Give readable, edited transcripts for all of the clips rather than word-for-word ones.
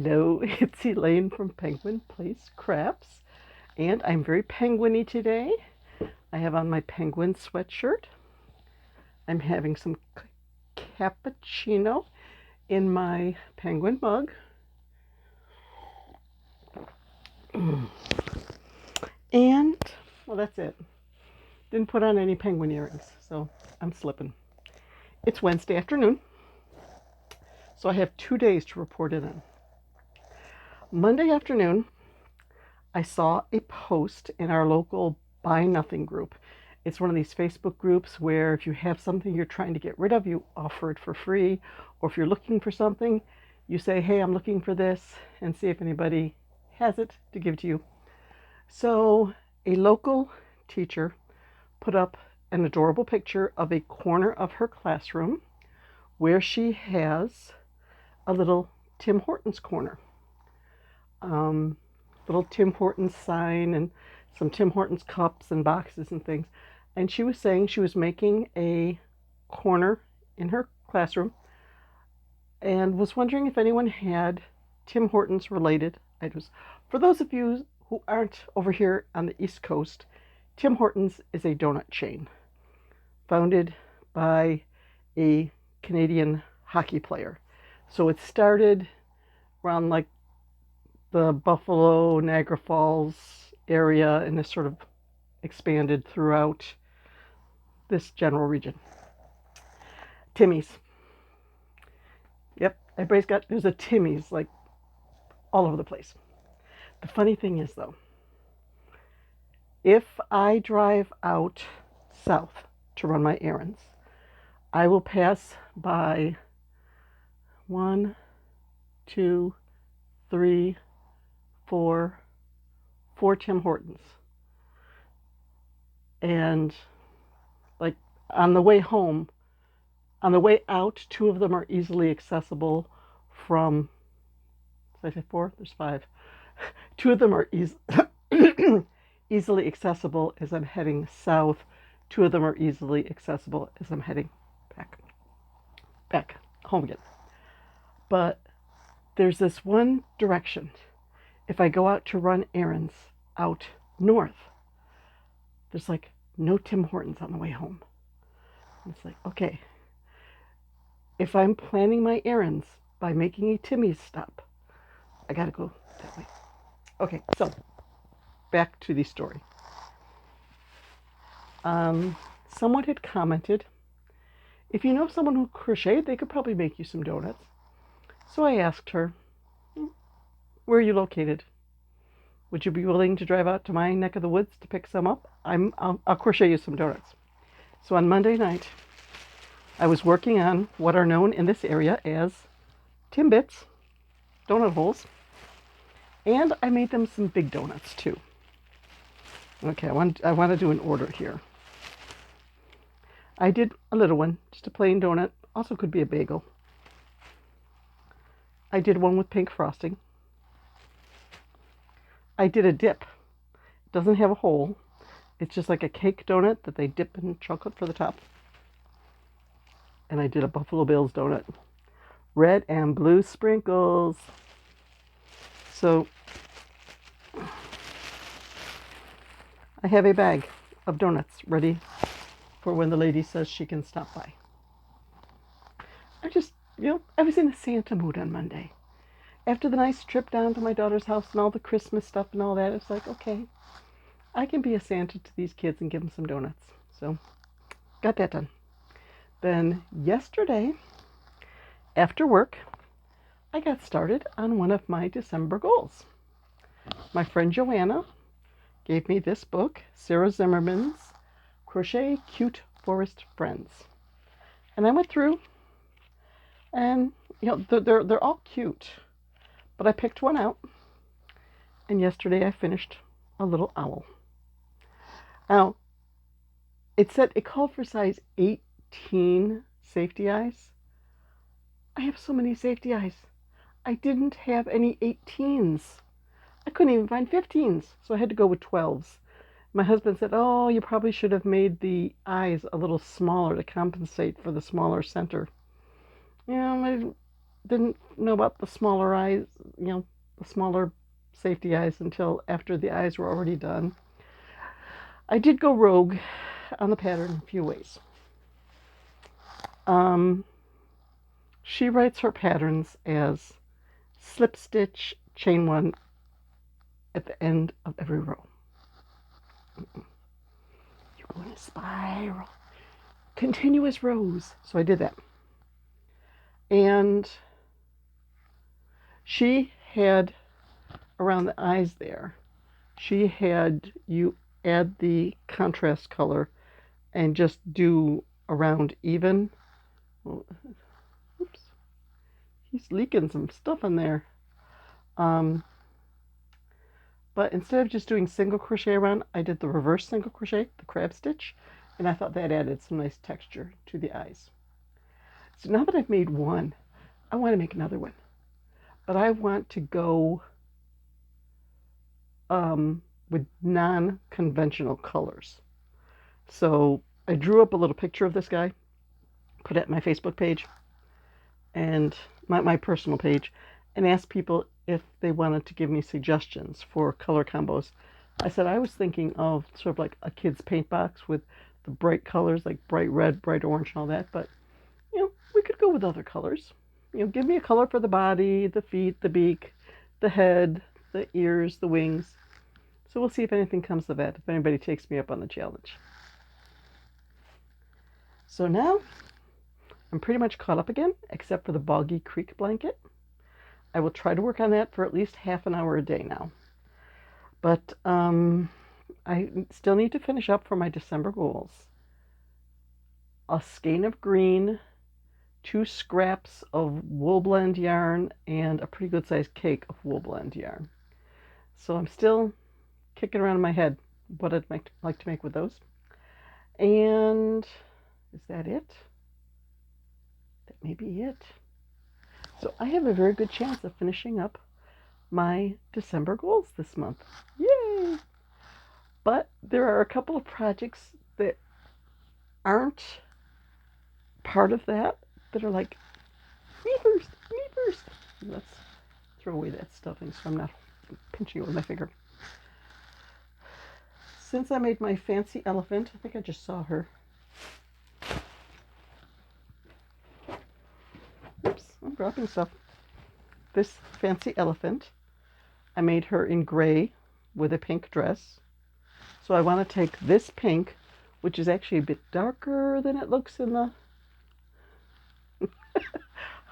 Hello, it's Elaine from Penguin Place Crafts, and I'm very penguin-y today. I have on my penguin sweatshirt. I'm having some cappuccino in my penguin mug. And, well, that's it. Didn't put on any penguin earrings, so I'm slipping. It's Wednesday afternoon, so I have 2 days to report it in. Monday afternoon, I saw a post in our local Buy Nothing group. It's one of these Facebook groups where if you have something you're trying to get rid of, you offer it for free. Or if you're looking for something, you say, hey, I'm looking for this, and see if anybody has it to give to you. So a local teacher put up an adorable picture of a corner of her classroom where she has a little Tim Hortons corner. Little Tim Hortons sign and some Tim Hortons cups and boxes and things. And she was saying she was making a corner in her classroom and was wondering if anyone had Tim Hortons related items. For those of you who aren't over here on the East Coast, Tim Hortons is a donut chain founded by a Canadian hockey player. So it started around like the Buffalo, Niagara Falls area, and this sort of expanded throughout this general region. Timmy's. Yep, there's a Timmy's like all over the place. The funny thing is though, if I drive out south to run my errands, I will pass by 1, 2, 3, 4 Tim Hortons. And like on the way home, on the way out, 2 of them are easily accessible from, did I say 4? There's 5. 2 of them are easily accessible as I'm heading south. 2 of them are easily accessible as I'm heading back home again. But there's this one direction. If I go out to run errands out north, there's like no Tim Hortons on the way home. And it's like, okay, if I'm planning my errands by making a Timmy's stop, I gotta go that way. Okay, so back to the story. Someone had commented, if you know someone who crocheted, they could probably make you some donuts. So I asked her, where are you located? Would you be willing to drive out to my neck of the woods to pick some up? I'll crochet you some donuts. So on Monday night, I was working on what are known in this area as Timbits, donut holes, and I made them some big donuts too. Okay, I want to do an order here. I did a little one, just a plain donut, also could be a bagel. I did one with pink frosting. I did a dip. It doesn't have a hole. It's just like a cake donut that they dip in chocolate for the top. And I did a Buffalo Bills donut. Red and blue sprinkles. So I have a bag of donuts ready for when the lady says she can stop by. I was in a Santa mood on Monday. After the nice trip down to my daughter's house and all the Christmas stuff and all that, it's like, okay, I can be a Santa to these kids and give them some donuts. So, got that done. Then yesterday, after work, I got started on one of my December goals. My friend Joanna gave me this book, Sarah Zimmerman's Crochet Cute Forest Friends. And I went through, and they're all cute. But I picked one out, and yesterday I finished a little owl. Now, it called for size 18 safety eyes. I have so many safety eyes. I didn't have any 18s. I couldn't even find 15s, so I had to go with 12s. My husband said, oh, you probably should have made the eyes a little smaller to compensate for the smaller center. didn't know about the smaller eyes, the smaller safety eyes until after the eyes were already done. I did go rogue on the pattern in a few ways. She writes her patterns as slip stitch, chain one at the end of every row. You go in a spiral, continuous rows. So I did that. And she had, around the eyes there, she had you add the contrast color and just do around even. Oops, he's leaking some stuff in there. But instead of just doing single crochet around, I did the reverse single crochet, the crab stitch, and I thought that added some nice texture to the eyes. So now that I've made one, I want to make another one. But I want to go with non-conventional colors. So I drew up a little picture of this guy, put it at my Facebook page and my personal page, and asked people if they wanted to give me suggestions for color combos. I said I was thinking of sort of like a kid's paint box with the bright colors, like bright red, bright orange, and all that, but we could go with other colors. Give me a color for the body, the feet, the beak, the head, the ears, the wings. So we'll see if anything comes of that, if anybody takes me up on the challenge. So now I'm pretty much caught up again, except for the Boggy Creek blanket. I will try to work on that for at least half an hour a day now. But I still need to finish up for my December goals. A skein of green, 2 scraps of wool blend yarn, and a pretty good sized cake of wool blend yarn. So I'm still kicking around in my head what I'd like to make with those. And is that it? That may be it. So I have a very good chance of finishing up my December goals this month. Yay! But there are a couple of projects that aren't part of that are like, me first, me first. Let's throw away that stuffing so I'm not pinching it with my finger. Since I made my fancy elephant, I think I just saw her. Oops, I'm dropping stuff. This fancy elephant, I made her in gray with a pink dress. So I want to take this pink, which is actually a bit darker than it looks in the...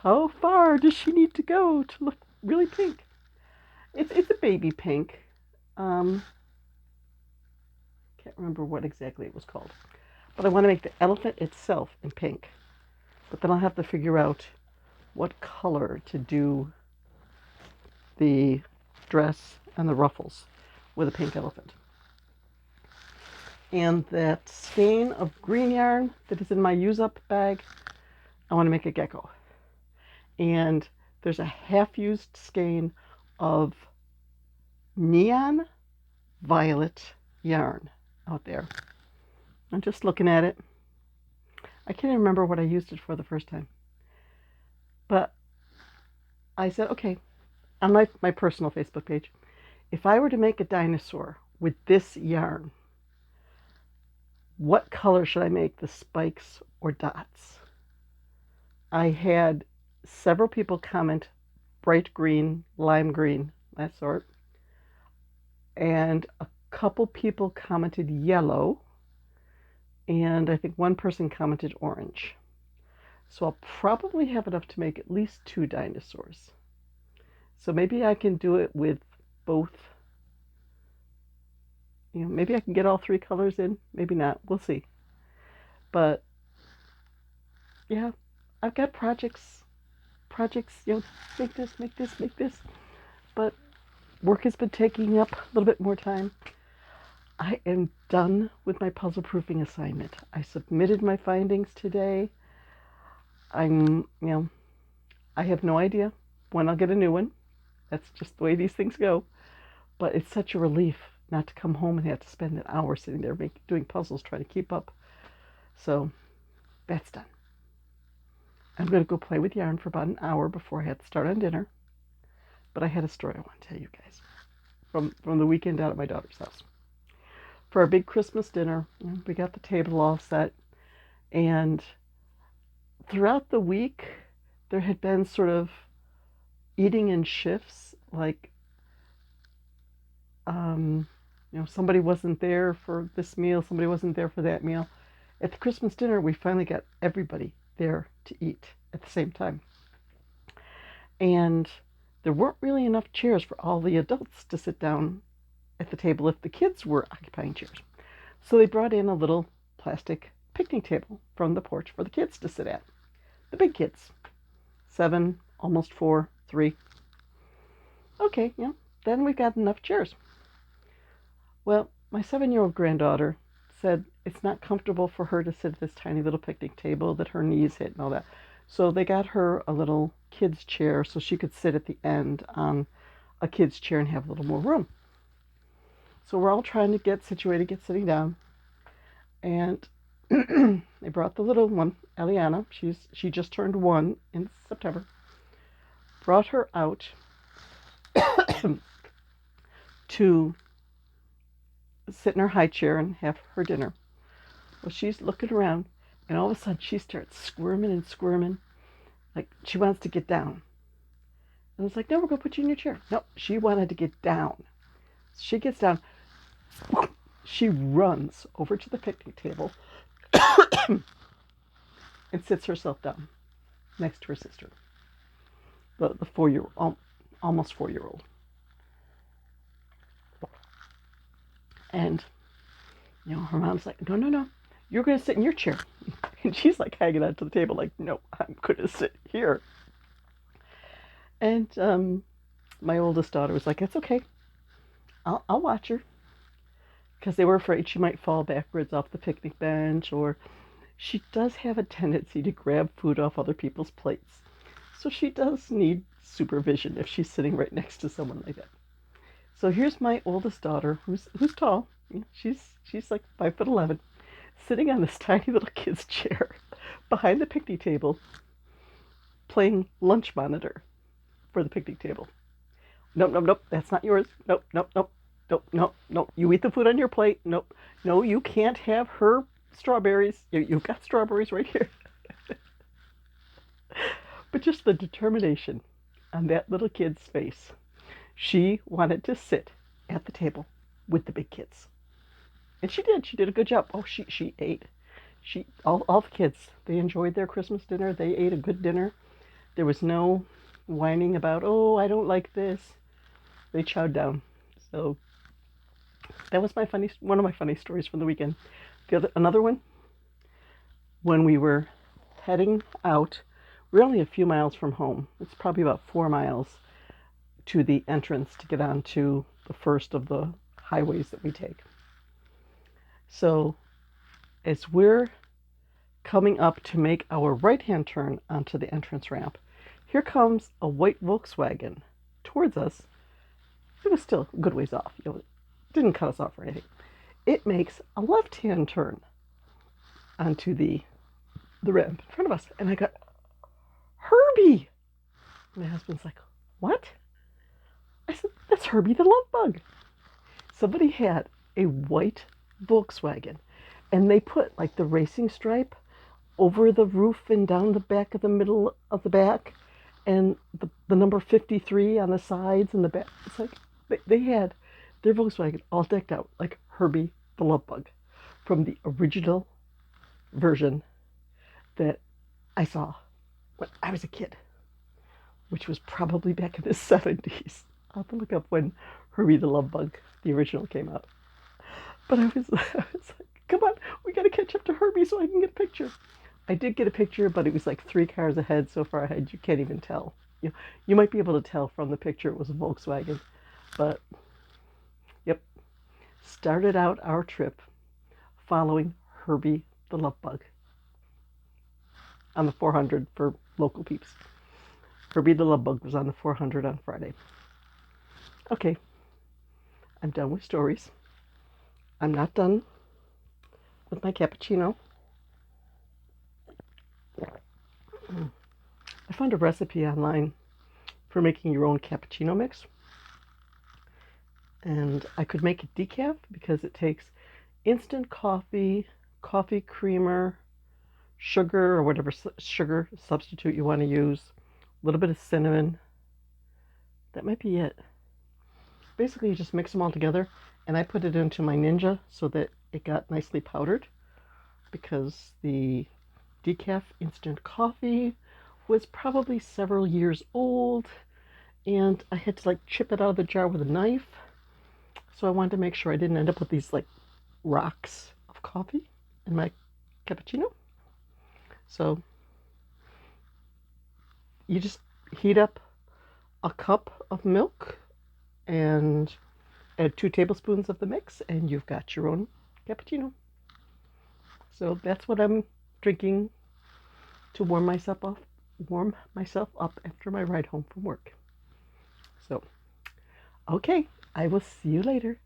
How far does she need to go to look really pink? It's a baby pink. Can't remember what exactly it was called. But I want to make the elephant itself in pink. But then I'll have to figure out what color to do the dress and the ruffles with a pink elephant. And that skein of green yarn that is in my use-up bag, I want to make a gecko. And there's a half-used skein of neon violet yarn out there. I'm just looking at it. I can't even remember what I used it for the first time. But I said, okay, on my personal Facebook page, if I were to make a dinosaur with this yarn, what color should I make the spikes or dots? I had several people comment bright green, lime green, that sort. And a couple people commented yellow. And I think one person commented orange. So I'll probably have enough to make at least 2 dinosaurs. So maybe I can do it with both. Maybe I can get all 3 colors in. Maybe not. We'll see. But yeah, I've got projects, make this, make this, make this. But work has been taking up a little bit more time. I am done with my puzzle proofing assignment. I submitted my findings today. I have no idea when I'll get a new one. That's just the way these things go. But it's such a relief not to come home and have to spend an hour sitting there doing puzzles, trying to keep up. So that's done. I'm going to go play with yarn for about an hour before I had to start on dinner. But I had a story I want to tell you guys from the weekend out at my daughter's house. For our big Christmas dinner, we got the table all set, and throughout the week, there had been sort of eating in shifts, like, somebody wasn't there for this meal, somebody wasn't there for that meal. At the Christmas dinner, we finally got everybody there to eat at the same time. And there weren't really enough chairs for all the adults to sit down at the table if the kids were occupying chairs. So they brought in a little plastic picnic table from the porch for the kids to sit at. The big kids, 7, almost 4, 3. Okay, then we've got enough chairs. Well, my 7-year-old granddaughter said it's not comfortable for her to sit at this tiny little picnic table, that her knees hit and all that. So they got her a little kid's chair so she could sit at the end on a kid's chair and have a little more room. So we're all trying to get situated, get sitting down. And they brought the little one, Eliana. She just turned 1 in September. Brought her out to sit in her high chair and have her dinner. Well, she's looking around, and all of a sudden she starts squirming and squirming, like she wants to get down. And it's like, no, we're going to put you in your chair. No, she wanted to get down. She gets down. She runs over to the picnic table and sits herself down next to her sister, the 4-year-old, almost 4-year-old. And, her mom's like, no, you're going to sit in your chair. And she's like hanging onto the table like, no, I'm going to sit here. And my oldest daughter was like, it's okay. I'll watch her. Because they were afraid she might fall backwards off the picnic bench, or she does have a tendency to grab food off other people's plates. So she does need supervision if she's sitting right next to someone like that. So here's my oldest daughter, who's tall. She's like 5'11", sitting on this tiny little kid's chair behind the picnic table, playing lunch monitor for the picnic table. Nope, that's not yours. Nope. Nope. You eat the food on your plate. Nope. No, you can't have her strawberries. You've got strawberries right here. But just the determination on that little kid's face. She wanted to sit at the table with the big kids. And she did. She did a good job. Oh, she ate. All the kids, they enjoyed their Christmas dinner. They ate a good dinner. There was no whining about, oh, I don't like this. They chowed down. So that was one of my funny stories from the weekend. Another one, when we were heading out, we're only a few miles from home. It's probably about 4 miles to the entrance to get onto the first of the highways that we take. So as we're coming up to make our right-hand turn onto the entrance ramp, here comes a white Volkswagen towards us. It was still a good ways off. It didn't cut us off or anything. It makes a left-hand turn onto the ramp in front of us. And I got, Herbie! My husband's like, what? I said, that's Herbie the love bug. Somebody had a white Volkswagen, and they put like the racing stripe over the roof and down the back of the middle of the back, and the number 53 on the sides and the back. It's like they had their Volkswagen all decked out like Herbie the love bug from the original version that I saw when I was a kid, which was probably back in the 70s. I'll have to look up when Herbie the love bug, the original, came out. But I was like, come on, we got to catch up to Herbie so I can get a picture. I did get a picture, but it was like 3 cars ahead, so far ahead you can't even tell. You might be able to tell from the picture it was a Volkswagen. But, yep, started out our trip following Herbie the love bug on the 400 for local peeps. Herbie the love bug was on the 400 on Friday. Okay, I'm done with stories. I'm not done with my cappuccino. I found a recipe online for making your own cappuccino mix. And I could make it decaf because it takes instant coffee, coffee creamer, sugar or whatever sugar substitute you want to use, a little bit of cinnamon. That might be it. Basically, you just mix them all together, and I put it into my Ninja so that it got nicely powdered because the decaf instant coffee was probably several years old, and I had to like chip it out of the jar with a knife. So I wanted to make sure I didn't end up with these like rocks of coffee in my cappuccino. So you just heat up a cup of milk and add 2 tablespoons of the mix, and you've got your own cappuccino. So that's what I'm drinking to warm myself up after my ride home from work. So, okay, I will see you later.